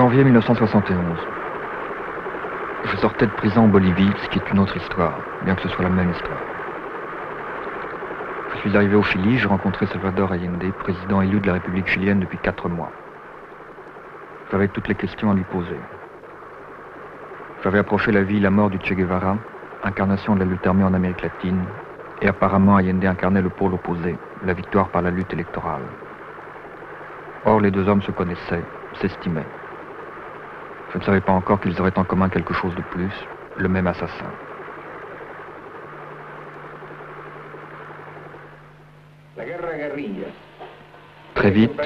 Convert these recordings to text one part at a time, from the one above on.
Janvier 1971. Je sortais de prison en Bolivie, ce qui est une autre histoire, bien que ce soit la même histoire. Je suis arrivé au Chili, j'ai rencontré Salvador Allende, président élu de la République chilienne depuis 4 mois. J'avais toutes les questions à lui poser. J'avais approché la vie et la mort du Che Guevara, incarnation de la lutte armée en Amérique latine, et apparemment Allende incarnait le pôle opposé, la victoire par la lutte électorale. Or, les deux hommes se connaissaient, s'estimaient. Je ne savais pas encore qu'ils auraient en commun quelque chose de plus, le même assassin. Très vite,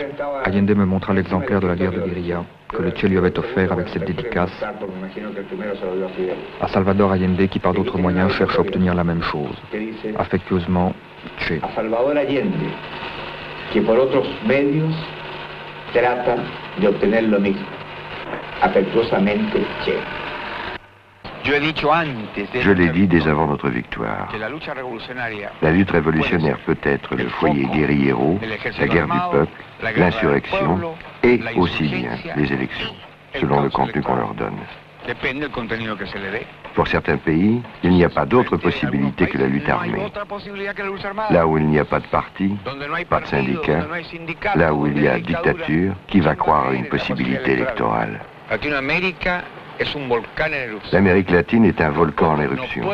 Allende me montra l'exemplaire de la guerre de guérilla que le Che lui avait offert avec cette dédicace à Salvador Allende qui par d'autres moyens cherche à obtenir la même chose. Affectueusement, Che. A Salvador Allende, qui por otros medios trata de obtener lo mismo. Afectuosamente, Che. Je l'ai dit dès avant notre victoire. La lutte révolutionnaire peut être le foyer guérillero, la guerre du peuple, l'insurrection et aussi bien les élections, selon le contenu qu'on leur donne. Pour certains pays, il n'y a pas d'autre possibilité que la lutte armée. Là où il n'y a pas de parti, pas de syndicat, là où il y a dictature, qui va croire à une possibilité électorale? L'Amérique latine est un volcan en éruption.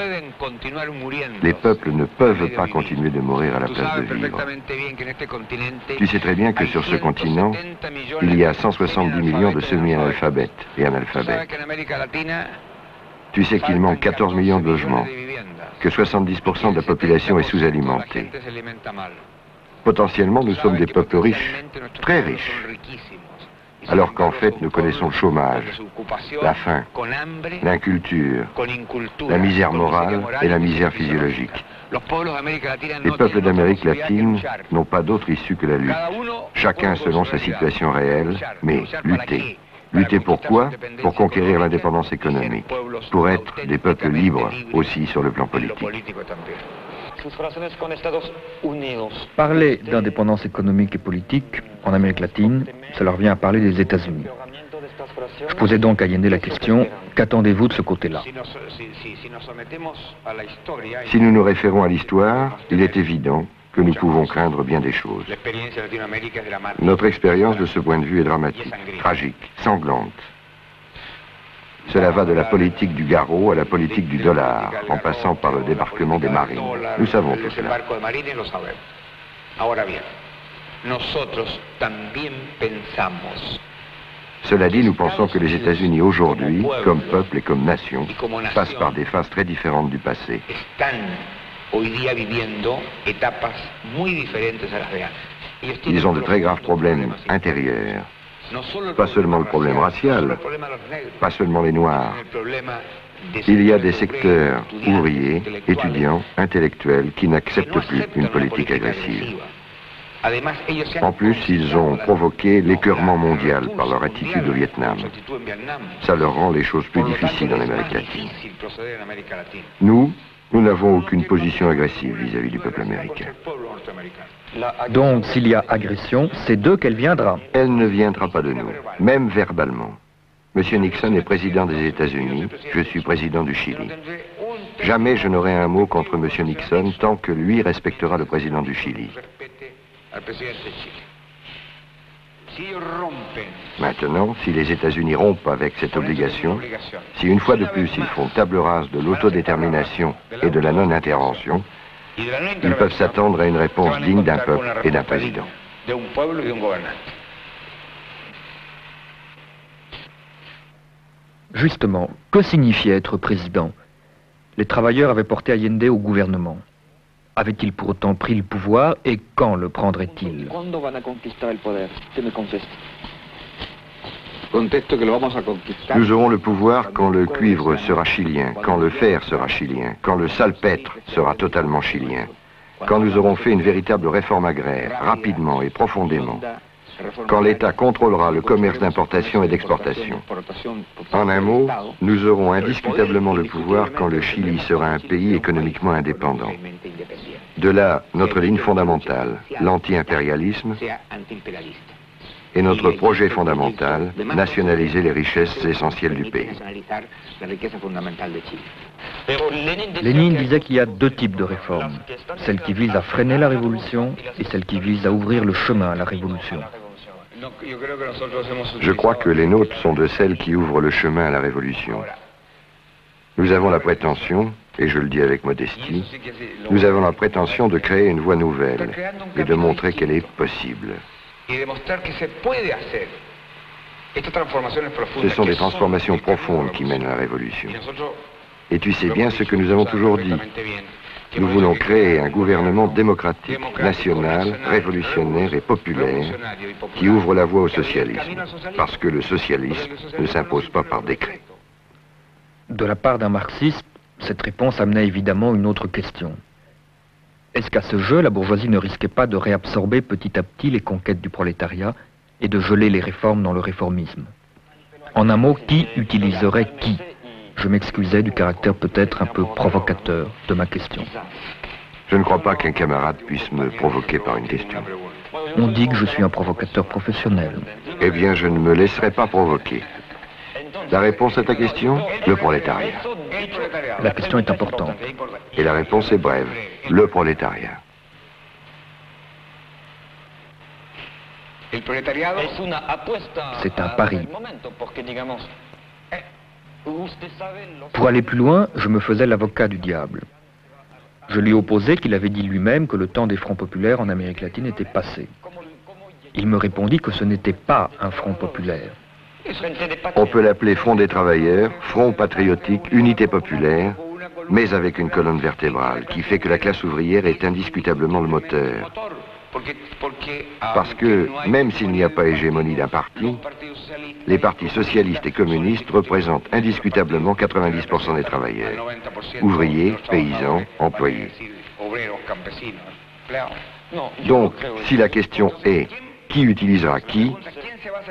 Les peuples ne peuvent pas continuer de mourir à la place de vivre. Tu sais très bien que sur ce continent, il y a 170 millions de semi-analphabètes et analphabètes. Tu sais qu'il manque 14 millions de logements, que 70% de la population est sous-alimentée. Potentiellement, nous sommes des peuples riches, très riches. Alors qu'en fait, nous connaissons le chômage, la faim, l'inculture, la misère morale et la misère physiologique. Les peuples d'Amérique latine n'ont pas d'autre issue que la lutte, chacun selon sa situation réelle, mais lutter. Lutter pour quoi? Pour conquérir l'indépendance économique, pour être des peuples libres aussi sur le plan politique. Parler d'indépendance économique et politique en Amérique latine, ça leur vient à parler des États-Unis. Je posais donc à Allende la question, qu'attendez-vous de ce côté-là? Si nous nous référons à l'histoire, il est évident que nous pouvons craindre bien des choses. Notre expérience de ce point de vue est dramatique, tragique, sanglante. Cela va de la politique du garrot à la politique du dollar, en passant par le débarquement des marines. Nous savons tout cela. Cela dit, nous pensons que les États-Unis aujourd'hui, comme peuple et comme nation, passent par des phases très différentes du passé. Ils ont de très graves problèmes intérieurs. Pas seulement le problème racial, pas seulement les Noirs. Il y a des secteurs ouvriers, étudiants, intellectuels qui n'acceptent plus une politique agressive. En plus, ils ont provoqué l'écœurement mondial par leur attitude au Vietnam. Ça leur rend les choses plus difficiles en Amérique latine. Nous n'avons aucune position agressive vis-à-vis du peuple américain. Donc, s'il y a agression, c'est d'eux qu'elle viendra. Elle ne viendra pas de nous, même verbalement. Monsieur Nixon est président des États-Unis, je suis président du Chili. Jamais je n'aurai un mot contre Monsieur Nixon tant que lui respectera le président du Chili. Maintenant, si les États-Unis rompent avec cette obligation, si une fois de plus ils font table rase de l'autodétermination et de la non-intervention, ils peuvent s'attendre à une réponse digne d'un peuple et d'un président. Justement, que signifiait être président? Les travailleurs avaient porté Allende au gouvernement. Avait-il pour autant pris le pouvoir et quand le prendrait-il? Nous aurons le pouvoir quand le cuivre sera chilien, quand le fer sera chilien, quand le salpêtre sera totalement chilien, quand nous aurons fait une véritable réforme agraire, rapidement et profondément, quand l'État contrôlera le commerce d'importation et d'exportation. En un mot, nous aurons indiscutablement le pouvoir quand le Chili sera un pays économiquement indépendant. De là, notre ligne fondamentale, l'anti-impérialisme, Et notre projet fondamental, nationaliser les richesses essentielles du pays. Lénine disait qu'il y a deux types de réformes, celles qui visent à freiner la révolution et celles qui visent à ouvrir le chemin à la révolution. Je crois que les nôtres sont de celles qui ouvrent le chemin à la révolution. Nous avons la prétention, et je le dis avec modestie, nous avons la prétention de créer une voie nouvelle et de montrer qu'elle est possible. Ce sont des transformations profondes qui mènent à la révolution. Et tu sais bien ce que nous avons toujours dit. Nous voulons créer un gouvernement démocratique, national, révolutionnaire et populaire qui ouvre la voie au socialisme, parce que le socialisme ne s'impose pas par décret. De la part d'un marxiste, cette réponse amenait évidemment une autre question. Est-ce qu'à ce jeu, la bourgeoisie ne risquait pas de réabsorber petit à petit les conquêtes du prolétariat et de geler les réformes dans le réformisme? En un mot, qui utiliserait qui? Je m'excusais du caractère peut-être un peu provocateur de ma question. Je ne crois pas qu'un camarade puisse me provoquer par une question. On dit que je suis un provocateur professionnel. Eh bien, je ne me laisserai pas provoquer. La réponse à ta question, le prolétariat. La question est importante. Et la réponse est brève, le prolétariat. C'est un pari. Pour aller plus loin, je me faisais l'avocat du diable. Je lui opposais qu'il avait dit lui-même que le temps des fronts populaires en Amérique latine était passé. Il me répondit que ce n'était pas un front populaire. On peut l'appeler Front des travailleurs, Front patriotique, Unité populaire, mais avec une colonne vertébrale qui fait que la classe ouvrière est indiscutablement le moteur. Parce que, même s'il n'y a pas hégémonie d'un parti, les partis socialistes et communistes représentent indiscutablement 90% des travailleurs, ouvriers, paysans, employés. Donc, si la question est qui utilisera qui,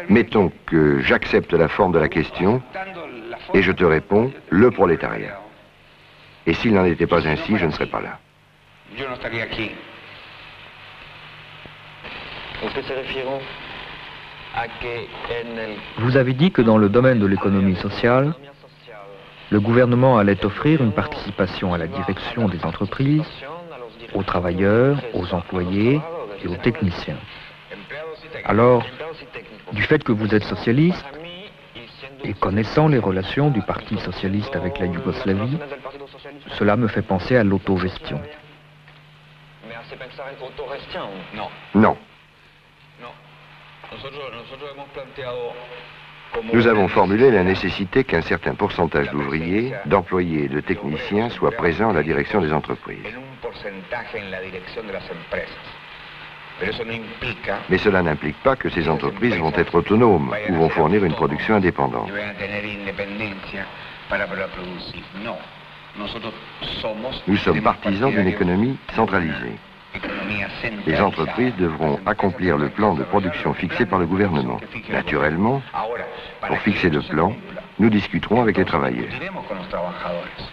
mettons que j'accepte la forme de la question et je te réponds le prolétariat. Et s'il n'en était pas ainsi, je ne serais pas là. Vous avez dit que dans le domaine de l'économie sociale, le gouvernement allait offrir une participation à la direction des entreprises, aux travailleurs, aux employés et aux techniciens. Alors, du fait que vous êtes socialiste, et connaissant les relations du Parti socialiste avec la Yougoslavie, cela me fait penser à l'autogestion. Non. Nous avons formulé la nécessité qu'un certain pourcentage d'ouvriers, d'employés et de techniciens soient présents à la direction des entreprises. Mais cela n'implique pas que ces entreprises vont être autonomes ou vont fournir une production indépendante. Nous sommes partisans d'une économie centralisée. Les entreprises devront accomplir le plan de production fixé par le gouvernement. Naturellement, pour fixer le plan, nous discuterons avec les travailleurs.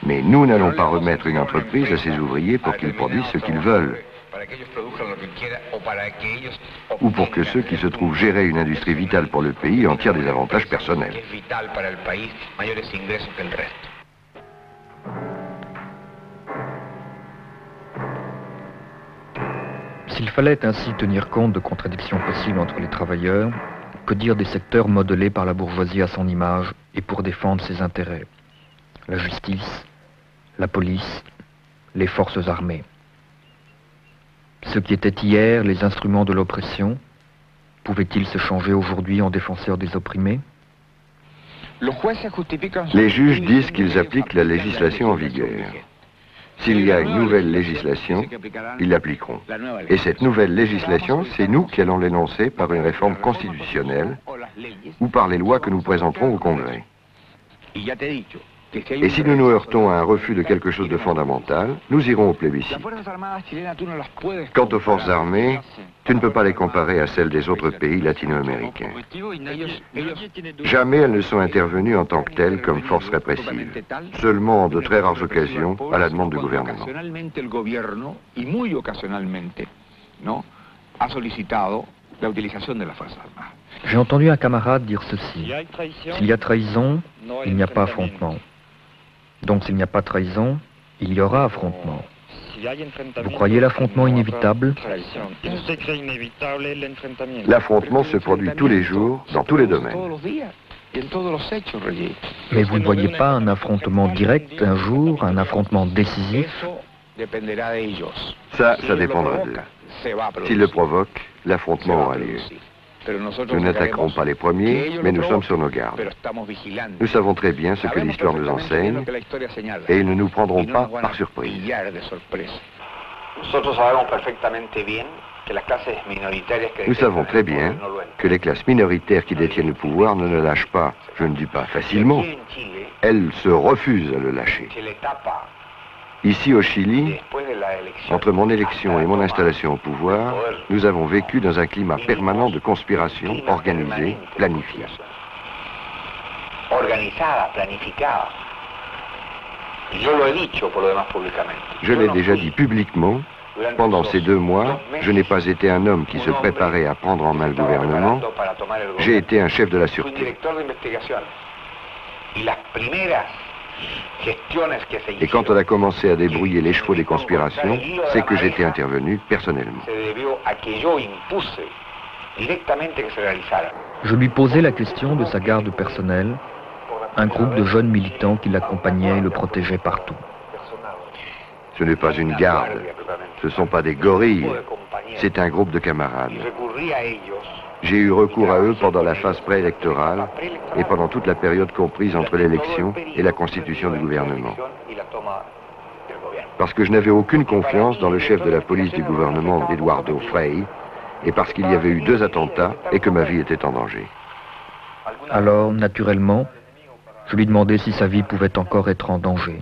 Mais nous n'allons pas remettre une entreprise à ses ouvriers pour qu'ils produisent ce qu'ils veulent, ou pour que ceux qui se trouvent gérer une industrie vitale pour le pays en tirent des avantages personnels. S'il fallait ainsi tenir compte de contradictions possibles entre les travailleurs, que dire des secteurs modelés par la bourgeoisie à son image et pour défendre ses intérêts? La justice, la police, les forces armées. Ce qui était hier les instruments de l'oppression, pouvaient-ils se changer aujourd'hui en défenseurs des opprimés? Les juges disent qu'ils appliquent la législation en vigueur. S'il y a une nouvelle législation, ils l'appliqueront. Et cette nouvelle législation, c'est nous qui allons l'énoncer par une réforme constitutionnelle ou par les lois que nous présenterons au Congrès. Et si nous nous heurtons à un refus de quelque chose de fondamental, nous irons au plébiscite. Quant aux forces armées, tu ne peux pas les comparer à celles des autres pays latino-américains. Jamais elles ne sont intervenues en tant que telles comme forces répressives, seulement en de très rares occasions à la demande du gouvernement. J'ai entendu un camarade dire ceci. S'il y a trahison, il n'y a pas affrontement. Donc s'il n'y a pas trahison, il y aura affrontement. Vous croyez l'affrontement inévitable? L'affrontement se produit tous les jours, dans tous les domaines. Mais vous ne voyez pas un affrontement direct un jour, un affrontement décisif? Ça dépendra d'eux. S'ils le provoquent, l'affrontement aura lieu. Nous n'attaquerons pas les premiers, mais nous sommes sur nos gardes. Nous savons très bien ce que l'histoire nous enseigne et ils ne nous prendront pas par surprise. Nous savons très bien que les classes minoritaires qui détiennent le pouvoir ne le lâchent pas. Je ne dis pas facilement. Elles se refusent à le lâcher. Ici au Chili, entre mon élection et mon installation au pouvoir, nous avons vécu dans un climat permanent de conspiration organisée, planifiée. Je l'ai déjà dit publiquement, pendant ces 2 mois, je n'ai pas été un homme qui se préparait à prendre en main le gouvernement, j'ai été un chef de la sûreté. Et quand on a commencé à débrouiller les chevaux des conspirations, c'est que j'étais intervenu personnellement. Je lui posais la question de sa garde personnelle, un groupe de jeunes militants qui l'accompagnaient et le protégeaient partout. Ce n'est pas une garde, ce ne sont pas des gorilles, c'est un groupe de camarades. J'ai eu recours à eux pendant la phase préélectorale et pendant toute la période comprise entre l'élection et la constitution du gouvernement. Parce que je n'avais aucune confiance dans le chef de la police du gouvernement, Eduardo Frei, et parce qu'il y avait eu 2 attentats et que ma vie était en danger. Alors, naturellement, je lui demandais si sa vie pouvait encore être en danger.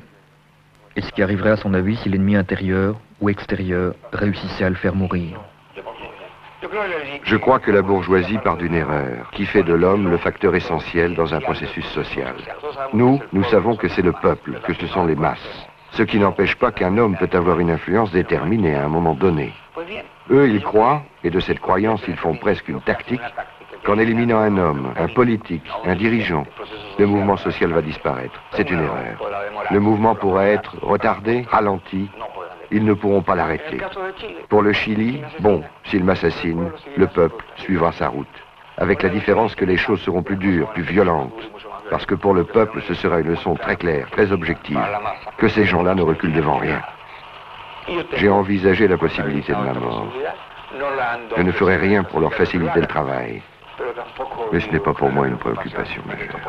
Et ce qui arriverait à son avis si l'ennemi intérieur ou extérieur réussissait à le faire mourir. Je crois que la bourgeoisie part d'une erreur, qui fait de l'homme le facteur essentiel dans un processus social. Nous savons que c'est le peuple, que ce sont les masses. Ce qui n'empêche pas qu'un homme peut avoir une influence déterminée à un moment donné. Eux, ils croient, et de cette croyance, ils font presque une tactique, qu'en éliminant un homme, un politique, un dirigeant, le mouvement social va disparaître. C'est une erreur. Le mouvement pourra être retardé, ralenti. Ils ne pourront pas l'arrêter. Pour le Chili, bon, s'il m'assassine, le peuple suivra sa route. Avec la différence que les choses seront plus dures, plus violentes. Parce que pour le peuple, ce sera une leçon très claire, très objective, que ces gens-là ne reculent devant rien. J'ai envisagé la possibilité de ma mort. Je ne ferai rien pour leur faciliter le travail. Mais ce n'est pas pour moi une préoccupation majeure.